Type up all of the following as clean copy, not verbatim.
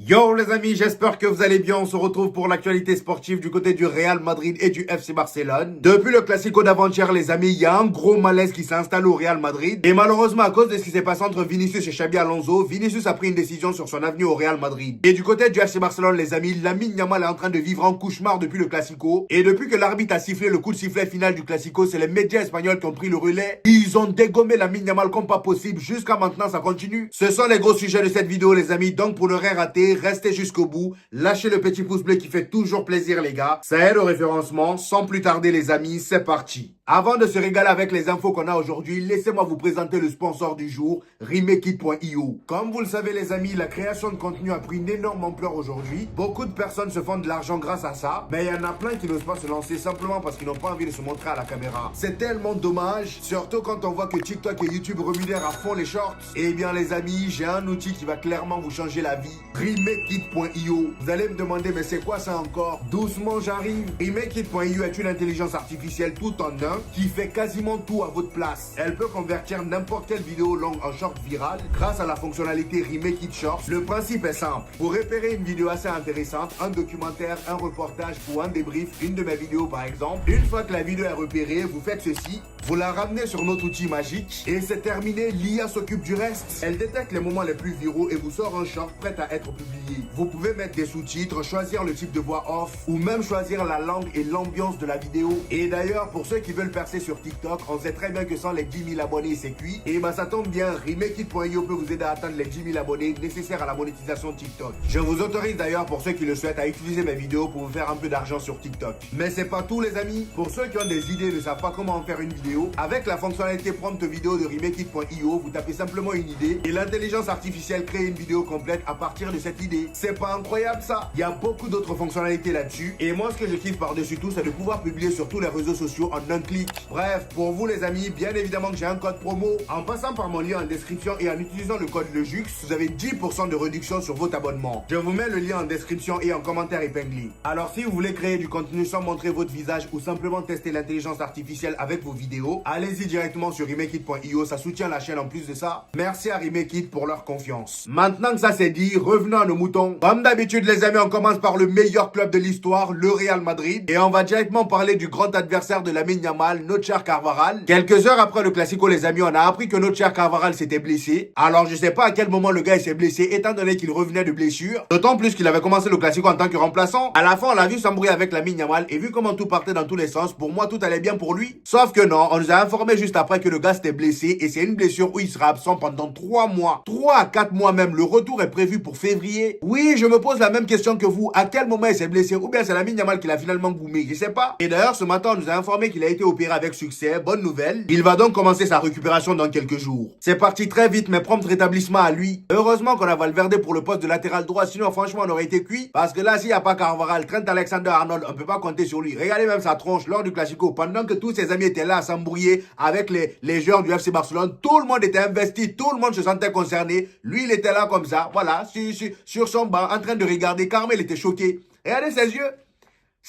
Yo les amis, j'espère que vous allez bien. On se retrouve pour l'actualité sportive du côté du Real Madrid et du FC Barcelone. Depuis le Classico d'avant-hier les amis, il y a un gros malaise qui s'installe au Real Madrid. Et malheureusement à cause de ce qui s'est passé entre Vinicius et Xabi Alonso, Vinicius a pris une décision sur son avenir au Real Madrid. Et du côté du FC Barcelone les amis, Lamine Yamal est en train de vivre un cauchemar depuis le Classico. Et depuis que l'arbitre a sifflé le coup de sifflet final du Classico, c'est les médias espagnols qui ont pris le relais. Ils ont dégommé Lamine Yamal comme pas possible. Jusqu'à maintenant ça continue. Ce sont les gros sujets de cette vidéo les amis, donc pour ne rien rater, restez jusqu'au bout, lâchez le petit pouce bleu qui fait toujours plaisir les gars, ça aide au référencement. Sans plus tarder les amis, c'est parti. Avant de se régaler avec les infos qu'on a aujourd'hui, laissez-moi vous présenter le sponsor du jour, RimeKit.io. Comme vous le savez les amis, la création de contenu a pris une énorme ampleur aujourd'hui. Beaucoup de personnes se font de l'argent grâce à ça, mais il y en a plein qui n'osent pas se lancer simplement parce qu'ils n'ont pas envie de se montrer à la caméra. C'est tellement dommage, surtout quand on voit que TikTok et YouTube rémunèrent à fond les shorts. Eh bien les amis, j'ai un outil qui va clairement vous changer la vie, RimeKit.io. Vous allez me demander mais c'est quoi ça encore? Doucement j'arrive. RimeKit.io est une intelligence artificielle tout en un qui fait quasiment tout à votre place. Elle peut convertir n'importe quelle vidéo longue en short viral grâce à la fonctionnalité RimeKit Shorts. Le principe est simple. Pour repérer une vidéo assez intéressante, un documentaire, un reportage ou un débrief, une de mes vidéos par exemple, une fois que la vidéo est repérée, vous faites ceci. Vous la ramenez sur notre outil magique et c'est terminé, l'IA s'occupe du reste. Elle détecte les moments les plus viraux et vous sort un short prêt à être publié. Vous pouvez mettre des sous-titres, choisir le type de voix off ou même choisir la langue et l'ambiance de la vidéo. Et d'ailleurs, pour ceux qui veulent percer sur TikTok, on sait très bien que sans les 10 000 abonnés c'est cuit. Et bah ça tombe bien, RimeKit.io peut vous aider à atteindre les 10 000 abonnés nécessaires à la monétisation TikTok. Je vous autorise d'ailleurs pour ceux qui le souhaitent à utiliser mes vidéos pour vous faire un peu d'argent sur TikTok. Mais c'est pas tout les amis. Pour ceux qui ont des idées et ne savent pas comment en faire une vidéo, avec la fonctionnalité prompt vidéo de RimeKit.io, vous tapez simplement une idée et l'intelligence artificielle crée une vidéo complète à partir de cette idée. C'est pas incroyable ça? Il y a beaucoup d'autres fonctionnalités là-dessus et moi ce que je kiffe par-dessus tout c'est de pouvoir publier sur tous les réseaux sociaux en un clic. Bref, pour vous les amis, bien évidemment que j'ai un code promo. En passant par mon lien en description et en utilisant le code LEJUX, vous avez 10% de réduction sur votre abonnement. Je vous mets le lien en description et en commentaire épinglé. Alors si vous voulez créer du contenu sans montrer votre visage ou simplement tester l'intelligence artificielle avec vos vidéos, allez-y directement sur RimeKit.io, ça soutient la chaîne en plus de ça. Merci à RimeKit pour leur confiance. Maintenant que ça c'est dit, revenons à nos moutons. Comme d'habitude les amis, on commence par le meilleur club de l'histoire, le Real Madrid. Et on va directement parler du grand adversaire de Lamine Yamal, notre cher Carvajal. Quelques heures après le Classico les amis, on a appris que notre cher Carvajal s'était blessé. Alors je sais pas à quel moment le gars s'est blessé étant donné qu'il revenait de blessure. D'autant plus qu'il avait commencé le Classico en tant que remplaçant. À la fin on l'a vu s'embrouiller avec Lamine Yamal et vu comment tout partait dans tous les sens, pour moi tout allait bien pour lui. Sauf que non, on nous a informé juste après que le gars s'était blessé et c'est une blessure où il sera absent pendant 3 mois. 3 à 4 mois même, le retour est prévu pour février. Oui, je me pose la même question que vous, à quel moment il s'est blessé ou bien c'est Lamine Yamal qui l'a finalement goumé, je sais pas. Et d'ailleurs ce matin on nous a informé qu'il a été opéré avec succès, bonne nouvelle. Il va donc commencer sa récupération dans quelques jours. C'est parti très vite mais prompt rétablissement à lui. Heureusement qu'on a Valverde pour le poste de latéral droit, sinon franchement on aurait été cuit. Parce que là s'il n'y a pas Carvajal, Trent Alexander-Arnold, on peut pas compter sur lui. Regardez même sa tronche lors du Classico, pendant que tous ses amis étaient là à s'embrouiller avec les joueurs du FC Barcelone, tout le monde était investi, tout le monde se sentait concerné. Lui il était là comme ça, voilà, sur son banc, en train de regarder. Carmel était choqué. Regardez ses yeux.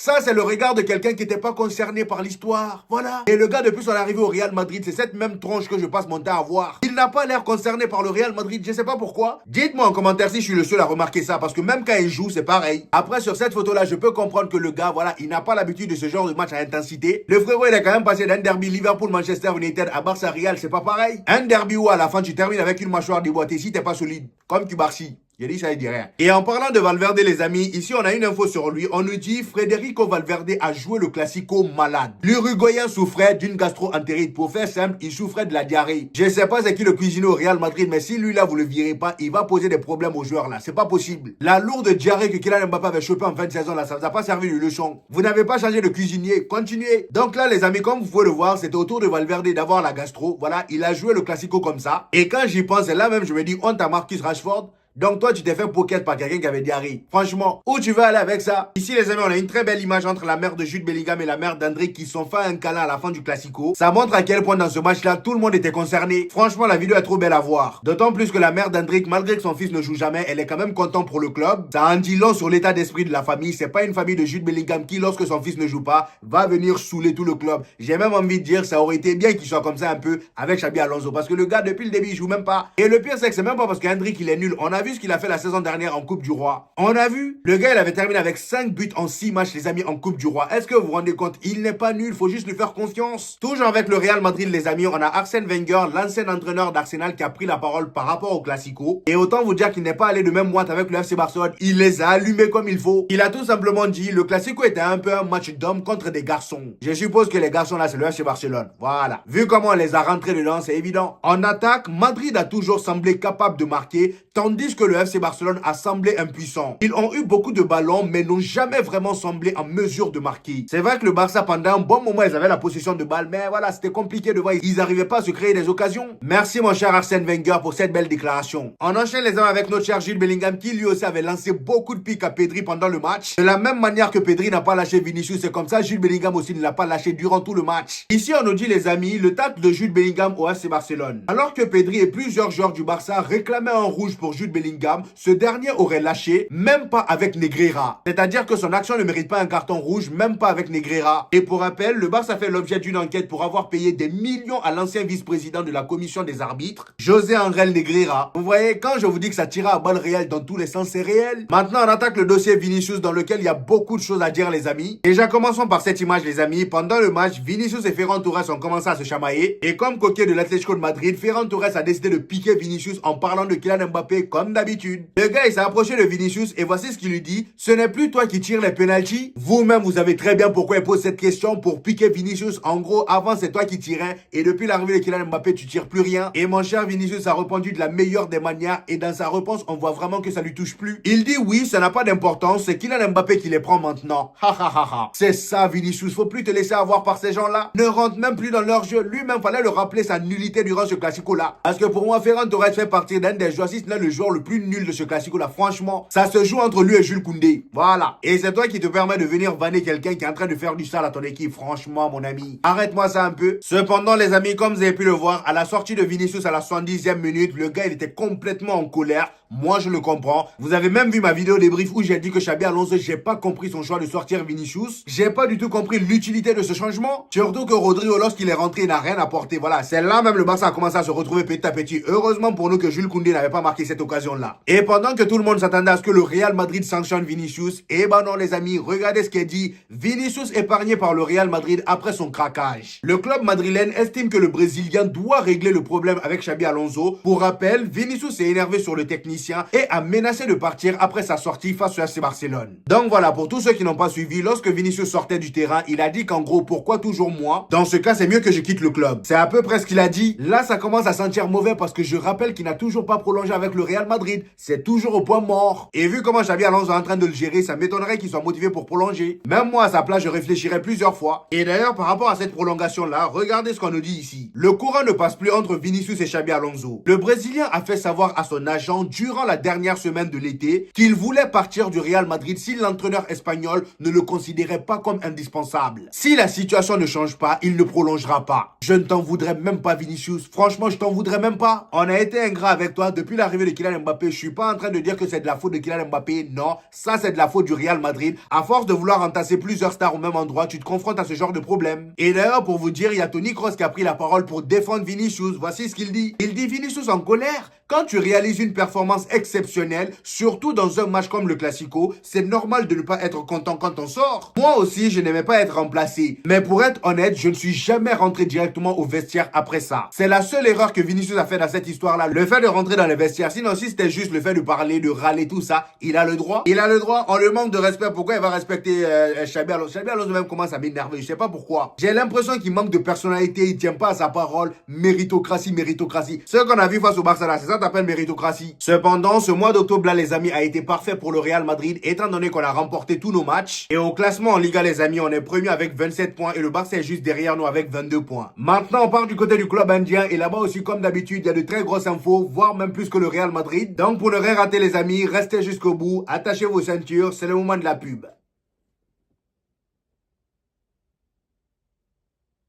Ça, c'est le regard de quelqu'un qui n'était pas concerné par l'histoire. Voilà. Et le gars, depuis son arrivée au Real Madrid, c'est cette même tronche que je passe mon temps à voir. Il n'a pas l'air concerné par le Real Madrid, je sais pas pourquoi. Dites-moi en commentaire si je suis le seul à remarquer ça, parce que même quand il joue, c'est pareil. Après, sur cette photo-là, je peux comprendre que le gars, voilà, il n'a pas l'habitude de ce genre de match à intensité. Le frérot, il est quand même passé d'un derby Liverpool-Manchester United à Barça-Real, c'est pas pareil. Un derby où à la fin, tu termines avec une mâchoire déboîtée si t'es pas solide, comme Cubarsi. J'ai dit ça, il dit rien. Et en parlant de Valverde, les amis, ici on a une info sur lui. On nous dit Federico Valverde a joué le Classico malade. L'Uruguayen souffrait d'une gastro-entérite. Pour faire simple, il souffrait de la diarrhée. Je sais pas c'est qui le cuisinier au Real Madrid, mais si lui là vous le virez pas, il va poser des problèmes aux joueurs là. C'est pas possible. La lourde diarrhée que Kylian Mbappé avait chopé en fin de saison là, ça vous a pas servi de leçon. Vous n'avez pas changé de cuisinier. Continuez. Donc là, les amis, comme vous pouvez le voir, c'était au tour de Valverde d'avoir la gastro. Voilà, il a joué le Classico comme ça. Et quand j'y pense, là même, je me dis, honte à Marcus Rashford. Donc toi, tu t'es fait pocket par quelqu'un qui avait diarrhée. Franchement, où tu veux aller avec ça? Ici, les amis, on a une très belle image entre la mère de Jude Bellingham et la mère d'André qui sont fait un câlin à la fin du Classico. Ça montre à quel point dans ce match-là, tout le monde était concerné. Franchement, la vidéo est trop belle à voir. D'autant plus que la mère d'André, malgré que son fils ne joue jamais, elle est quand même contente pour le club. Ça en dit long sur l'état d'esprit de la famille. C'est pas une famille de Jude Bellingham qui, lorsque son fils ne joue pas, va venir saouler tout le club. J'ai même envie de dire, ça aurait été bien qu'il soit comme ça un peu avec Xabi Alonso. Parce que le gars, depuis le début, il joue même pas. Et le pire, c'est que c'est même pas parce qu'Hendrick, il est nul. On a vu vu ce qu'il a fait la saison dernière en Coupe du Roi? On a vu. Le gars, il avait terminé avec 5 buts en 6 matchs, les amis, en Coupe du Roi. Est-ce que vous vous rendez compte? Il n'est pas nul, faut juste lui faire confiance. Toujours avec le Real Madrid, les amis, on a Arsène Wenger, l'ancien entraîneur d'Arsenal, qui a pris la parole par rapport au Classico. Et autant vous dire qu'il n'est pas allé de même moite avec le FC Barcelone. Il les a allumés comme il faut. Il a tout simplement dit, le Classico était un peu un match d'hommes contre des garçons. Je suppose que les garçons là, c'est le FC Barcelone. Voilà. Vu comment on les a rentrés dedans, c'est évident. En attaque, Madrid a toujours semblé capable de marquer, tandis que le FC Barcelone a semblé impuissant. Ils ont eu beaucoup de ballons, mais n'ont jamais vraiment semblé en mesure de marquer. C'est vrai que le Barça, pendant un bon moment, ils avaient la possession de balle, mais voilà, c'était compliqué de voir. Ils n'arrivaient pas à se créer des occasions. Merci mon cher Arsène Wenger pour cette belle déclaration. On enchaîne les hommes avec notre cher Jude Bellingham, qui lui aussi avait lancé beaucoup de pics à Pedri pendant le match. De la même manière que Pedri n'a pas lâché Vinicius, c'est comme ça Jude Bellingham aussi ne l'a pas lâché durant tout le match. Ici, on nous dit, les amis, le tacle de Jude Bellingham au FC Barcelone. Alors que Pedri et plusieurs joueurs du Barça réclamaient un rouge pour Jude Bellingham, ce dernier aurait lâché, même pas avec Negreira. C'est-à-dire que son action ne mérite pas un carton rouge, même pas avec Negreira. Et pour rappel, le Barça fait l'objet d'une enquête pour avoir payé des millions à l'ancien vice-président de la commission des arbitres, José Angel Negreira. Vous voyez, quand je vous dis que ça tira à balles réelles dans tous les sens, c'est réel. Maintenant, on attaque le dossier Vinicius, dans lequel il y a beaucoup de choses à dire, les amis. Déjà, commençons par cette image, les amis. Pendant le match, Vinicius et Ferran Torres ont commencé à se chamailler. Et comme coquet de l'Atlético de Madrid, Ferran Torres a décidé de piquer Vinicius en parlant de Kylian Mbappé comme d'habitude. Le gars, il s'est approché de Vinicius et voici ce qu'il lui dit. Ce n'est plus toi qui tires les pénaltys. Vous-même, vous savez très bien pourquoi il pose cette question pour piquer Vinicius. En gros, avant, c'est toi qui tirais et depuis l'arrivée de Kylian Mbappé, tu tires plus rien. Et mon cher Vinicius a répondu de la meilleure des manières et dans sa réponse, on voit vraiment que ça lui touche plus. Il dit oui, ça n'a pas d'importance, c'est Kylian Mbappé qui les prend maintenant. Ha ha ha ha. C'est ça, Vinicius, faut plus te laisser avoir par ces gens-là. Ne rentre même plus dans leur jeu. Lui-même, fallait le rappeler sa nullité durant ce classico-là. Parce que pour moi, Ferran Torres fait partie d'un des joueurs, si ce n'est le joueur le plus nul de ce classico-là. Franchement, ça se joue entre lui et Jules Koundé. Voilà. Et c'est toi qui te permets de venir vanner quelqu'un qui est en train de faire du sale à ton équipe. Franchement, mon ami. Arrête-moi ça un peu. Cependant, les amis, comme vous avez pu le voir, à la sortie de Vinicius à la 70e minute, le gars, il était complètement en colère. Moi, je le comprends. Vous avez même vu ma vidéo débrief où j'ai dit que Xabi Alonso, j'ai pas compris son choix de sortir Vinicius. J'ai pas du tout compris l'utilité de ce changement. Surtout que Rodrigo, lorsqu'il est rentré, il n'a rien apporté. Voilà, c'est là même le Barça a commencé à se retrouver petit à petit. Heureusement pour nous que Jules Koundé n'avait pas marqué cette occasion-là. Et pendant que tout le monde s'attendait à ce que le Real Madrid sanctionne Vinicius, eh ben non les amis, regardez ce qui est dit. Vinicius épargné par le Real Madrid après son craquage. Le club madrilène estime que le Brésilien doit régler le problème avec Xabi Alonso. Pour rappel, Vinicius s'est énervé sur le technicien et a menacé de partir après sa sortie face au FC Barcelone. Donc voilà, pour tous ceux qui n'ont pas suivi, lorsque Vinicius sortait du terrain, il a dit qu'en gros, pourquoi toujours moi? Dans ce cas, c'est mieux que je quitte le club. C'est à peu près ce qu'il a dit. Là, ça commence à sentir mauvais parce que je rappelle qu'il n'a toujours pas prolongé avec le Real Madrid. C'est toujours au point mort. Et vu comment Xabi Alonso est en train de le gérer, ça m'étonnerait qu'il soit motivé pour prolonger. Même moi, à sa place, je réfléchirais plusieurs fois. Et d'ailleurs, par rapport à cette prolongation-là, regardez ce qu'on nous dit ici. Le courant ne passe plus entre Vinicius et Xabi Alonso. Le Brésilien a fait savoir à son agent durant la dernière semaine de l'été qu'il voulait partir du Real Madrid si l'entraîneur espagnol ne le considérait pas comme indispensable. Si la situation ne change pas, il ne prolongera pas. Je ne t'en voudrais même pas, Vinicius. Franchement, je t'en voudrais même pas. On a été ingrat avec toi depuis l'arrivée de Kylian Mbappé. Je suis pas en train de dire que c'est de la faute de Kylian Mbappé. Non, ça c'est de la faute du Real Madrid. À force de vouloir entasser plusieurs stars au même endroit, tu te confrontes à ce genre de problème. Et d'ailleurs, pour vous dire, il y a Toni Kroos qui a pris la parole pour défendre Vinicius. Voici ce qu'il dit. Il dit Vinicius en colère. Quand tu réalises une performance exceptionnelle, surtout dans un match comme le Classico, c'est normal de ne pas être content quand on sort. Moi aussi, je n'aimais pas être remplacé. Mais pour être honnête, je ne suis jamais rentré directement au vestiaire après ça. C'est la seule erreur que Vinicius a fait dans cette histoire-là, le fait de rentrer dans le vestiaire. Sinon, si c'était juste le fait de parler, de râler, tout ça, il a le droit. Il a le droit. On le manque de respect. Pourquoi il va respecter Xabi Alonso? Xabi Alonso même commence à m'énerver. Je sais pas pourquoi. J'ai l'impression qu'il manque de personnalité. Il tient pas à sa parole. Méritocratie, méritocratie. Ce qu'on a vu face au Barça là, c'est ça t'appelle méritocratie. Cependant, ce mois d'octobre là, les amis, a été parfait pour le Real Madrid, étant donné qu'on a remporté tous nos matchs. Et au classement en Liga, les amis, on est premier avec 27 points et le Barça est juste derrière nous avec 22 points. Maintenant, on part du côté du club indien et là-bas aussi, comme d'habitude, il y a de très grosses infos, voire même plus que le Real Madrid. Donc, pour ne rien rater, les amis, restez jusqu'au bout, attachez vos ceintures, c'est le moment de la pub.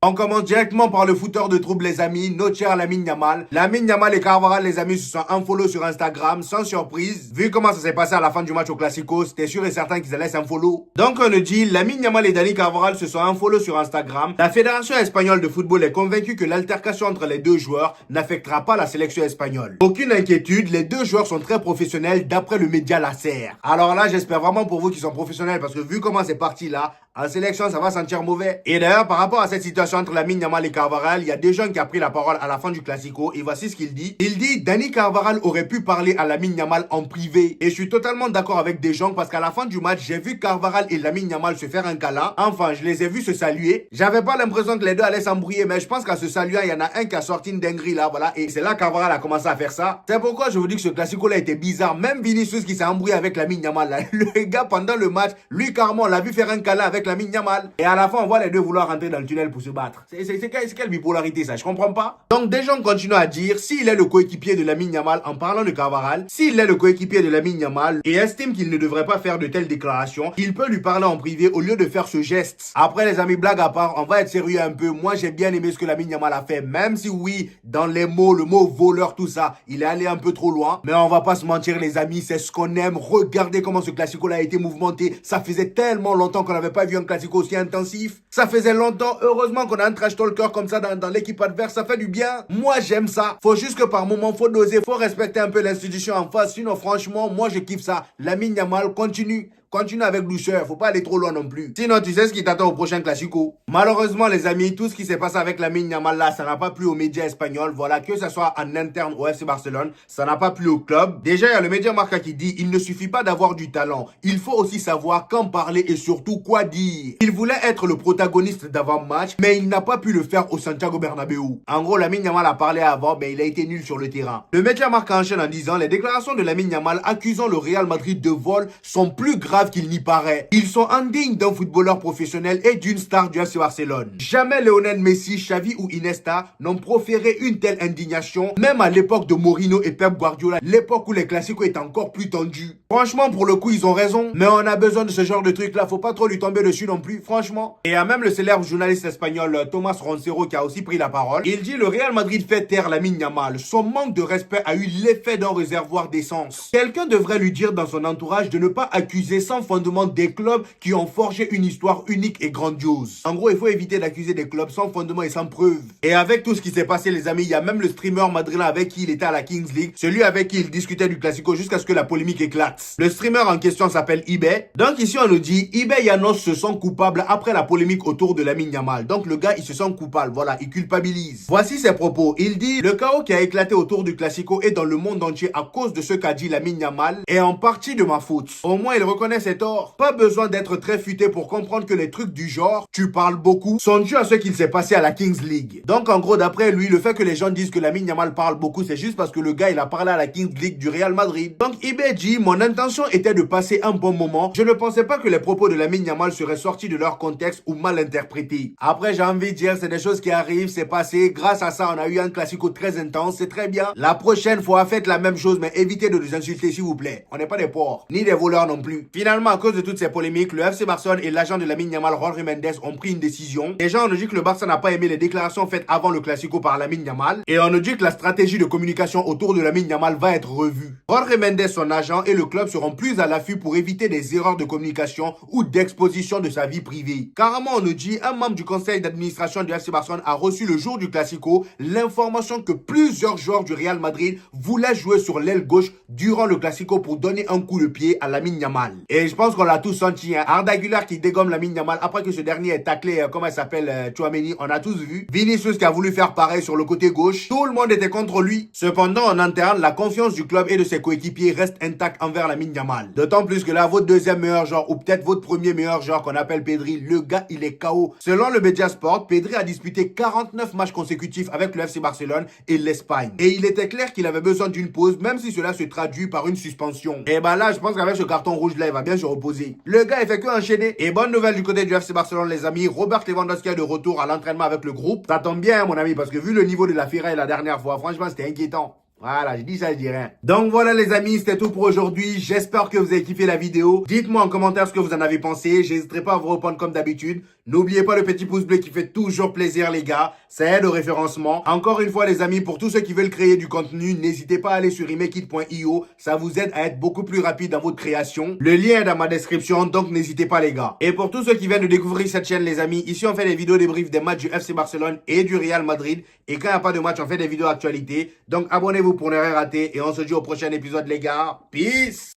On commence directement par le footeur de trouble, les amis, notre cher Lamine Yamal. Lamine Yamal et Carvajal, les amis, se sont unfollow sur Instagram, sans surprise. Vu comment ça s'est passé à la fin du match au Classico, c'était sûr et certain qu'ils allaient s'unfollow. Donc on le dit, Lamine Yamal et Dani Carvajal se sont unfollow sur Instagram. La Fédération espagnole de football est convaincue que l'altercation entre les deux joueurs n'affectera pas la sélection espagnole. Aucune inquiétude, les deux joueurs sont très professionnels d'après le média Lasser. Alors là, j'espère vraiment pour vous qu'ils sont professionnels parce que vu comment c'est parti là, en sélection, ça va sentir mauvais. Et d'ailleurs, par rapport à cette situation entre Lamine Yamal et Carvajal, il y a des gens qui ont pris la parole à la fin du Classico et voici ce qu'il dit. Il dit, Dani Carvajal aurait pu parler à Lamine Yamal en privé. Et je suis totalement d'accord avec des gens parce qu'à la fin du match, j'ai vu Carvajal et Lamine Yamal se faire un câlin. Enfin, je les ai vus se saluer. J'avais pas l'impression que les deux allaient s'embrouiller, mais je pense qu'à se saluant, il y en a un qui a sorti une dinguerie là, voilà. Et c'est là que Carvajal a commencé à faire ça. C'est pourquoi je vous dis que ce Classico là était bizarre. Même Vinicius qui s'est embrouillé avec Lamine Yamal là. Le gars, pendant le match, lui carrément, on l'a vu faire un câlin avec Lamine Yamal. Et à la fin, on voit les deux vouloir rentrer dans le tunnel pour se battre. C'est quelle bipolarité ça? Je comprends pas. Donc des gens continuent à dire s'il est le coéquipier de Lamine Yamal en parlant de Carvajal, s'il est le coéquipier de Lamine Yamal et estime qu'il ne devrait pas faire de telles déclarations, il peut lui parler en privé au lieu de faire ce geste. Après les amis, blague à part, on va être sérieux un peu. Moi j'ai bien aimé ce que Lamine Yamal a fait, même si oui, dans les mots, le mot voleur, tout ça, il est allé un peu trop loin. Mais on va pas se mentir les amis, c'est ce qu'on aime. Regardez comment ce Classico là a été mouvementé. Ça faisait tellement longtemps qu'on n'avait pas vu un Classico aussi intensif. Ça faisait longtemps, heureusement qu'on a un trash talker comme ça dans l'équipe adverse, ça fait du bien. Moi j'aime ça. Faut juste que par moment, faut doser, faut respecter un peu l'institution en face. Sinon franchement, moi je kiffe ça. Lamine Yamal continue. Continue avec douceur, faut pas aller trop loin non plus. Sinon, tu sais ce qui t'attend au prochain Classico. Malheureusement, les amis, tout ce qui s'est passé avec Lamine Yamal là, ça n'a pas plu aux médias espagnols. Voilà, que ça soit en interne au FC Barcelone, ça n'a pas plu au club. Déjà, il y a le média Marca qui dit, il ne suffit pas d'avoir du talent. Il faut aussi savoir quand parler et surtout quoi dire. Il voulait être le protagoniste d'avant-match, mais il n'a pas pu le faire au Santiago Bernabéu. En gros, Lamine Yamal a parlé avant, mais il a été nul sur le terrain. Le média Marca enchaîne en disant, les déclarations de Lamine Yamal accusant le Real Madrid de vol sont plus graves qu'il n'y paraît. Ils sont indignes d'un footballeur professionnel et d'une star du FC Barcelone. Jamais Lionel Messi, Xavi ou Iniesta n'ont proféré une telle indignation, même à l'époque de Mourinho et Pep Guardiola, l'époque où les classicos étaient encore plus tendus. Franchement, pour le coup, ils ont raison, mais on a besoin de ce genre de truc là, faut pas trop lui tomber dessus non plus, franchement. Et il y a même le célèbre journaliste espagnol Thomas Roncero qui a aussi pris la parole. Il dit, le Real Madrid fait taire Lamine Yamal. Son manque de respect a eu l'effet d'un réservoir d'essence. Quelqu'un devrait lui dire dans son entourage de ne pas accuser sans fondement des clubs qui ont forgé une histoire unique et grandiose. En gros, il faut éviter d'accuser des clubs sans fondement et sans preuve. Et avec tout ce qui s'est passé, les amis, il y a même le streamer madrilène avec qui il était à la Kings League, celui avec qui il discutait du Classico jusqu'à ce que la polémique éclate. Le streamer en question s'appelle eBay. Donc ici, on nous dit, eBay et Janos se sentent coupables après la polémique autour de Lamine Yamal. Donc le gars, il se sent coupable. Voilà, il culpabilise. Voici ses propos. Il dit, le chaos qui a éclaté autour du Classico et dans le monde entier à cause de ce qu'a dit Lamine Yamal est en partie de ma faute. Au moins, il reconnaît ses torts. Pas besoin d'être très futé pour comprendre que les trucs du genre, tu parles beaucoup, sont dus à ce qu'il s'est passé à la Kings League. Donc en gros, d'après lui, le fait que les gens disent que Lamine Yamal parle beaucoup, c'est juste parce que le gars, il a parlé à la Kings League du Real Madrid. Donc eBay dit, mon intention était de passer un bon moment. Je ne pensais pas que les propos de Lamine Yamal seraient sortis de leur contexte ou mal interprétés. Après, j'ai envie de dire, c'est des choses qui arrivent, c'est passé. Grâce à ça, on a eu un classico très intense, c'est très bien. La prochaine fois, faites la même chose, mais évitez de nous insulter, s'il vous plaît. On n'est pas des porcs, ni des voleurs non plus. Finalement, à cause de toutes ces polémiques, le FC Barcelone et l'agent de Lamine Yamal, Jorge Mendes, ont pris une décision. Les gens, on nous dit que le Barça n'a pas aimé les déclarations faites avant le Classico par Lamine Yamal. Et on nous dit que la stratégie de communication autour de Lamine Yamal va être revue. Jorge Mendes, son agent, et le club seront plus à l'affût pour éviter des erreurs de communication ou d'exposition de sa vie privée. Carrément, on nous dit, un membre du conseil d'administration du FC Barcelone a reçu le jour du Classico l'information que plusieurs joueurs du Real Madrid voulaient jouer sur l'aile gauche durant le Classico pour donner un coup de pied à Lamine Yamal. Et je pense qu'on l'a tous senti, hein. Arda Güler qui dégomme Lamine Yamal après que ce dernier ait taclé, comment il s'appelle, Tchouaméni, on a tous vu. Vinicius qui a voulu faire pareil sur le côté gauche. Tout le monde était contre lui. Cependant, en interne, la confiance du club et de ses coéquipiers reste intacte envers Lamine Yamal. D'autant plus que là, votre deuxième meilleur joueur, ou peut-être votre premier meilleur joueur qu'on appelle Pedri, le gars, il est KO. Selon le Media Sport, Pedri a disputé 49 matchs consécutifs avec le FC Barcelone et l'Espagne. Et il était clair qu'il avait besoin d'une pause, même si cela se traduit par une suspension. Et bah là, je pense qu'avec ce carton rouge là, il va bien se reposer. Le gars, il fait que enchaîner. Et bonne nouvelle du côté du FC Barcelone, les amis. Robert Lewandowski est de retour à l'entraînement avec le groupe. Ça tombe bien, mon ami, parce que vu le niveau de la Ferraille la dernière fois, franchement, c'était inquiétant. Voilà, j'ai dit ça, je dis rien. Donc voilà les amis, c'était tout pour aujourd'hui. J'espère que vous avez kiffé la vidéo. Dites-moi en commentaire ce que vous en avez pensé. J'hésiterai pas à vous répondre comme d'habitude. N'oubliez pas le petit pouce bleu qui fait toujours plaisir les gars, ça aide au référencement. Encore une fois les amis, pour tous ceux qui veulent créer du contenu, n'hésitez pas à aller sur imekit.io, ça vous aide à être beaucoup plus rapide dans votre création. Le lien est dans ma description, donc n'hésitez pas les gars. Et pour tous ceux qui viennent de découvrir cette chaîne les amis, ici on fait des vidéos débriefs des matchs du FC Barcelone et du Real Madrid. Et quand il n'y a pas de match, on fait des vidéos actualité. Donc abonnez-vous pour ne rien rater et on se dit au prochain épisode les gars. Peace!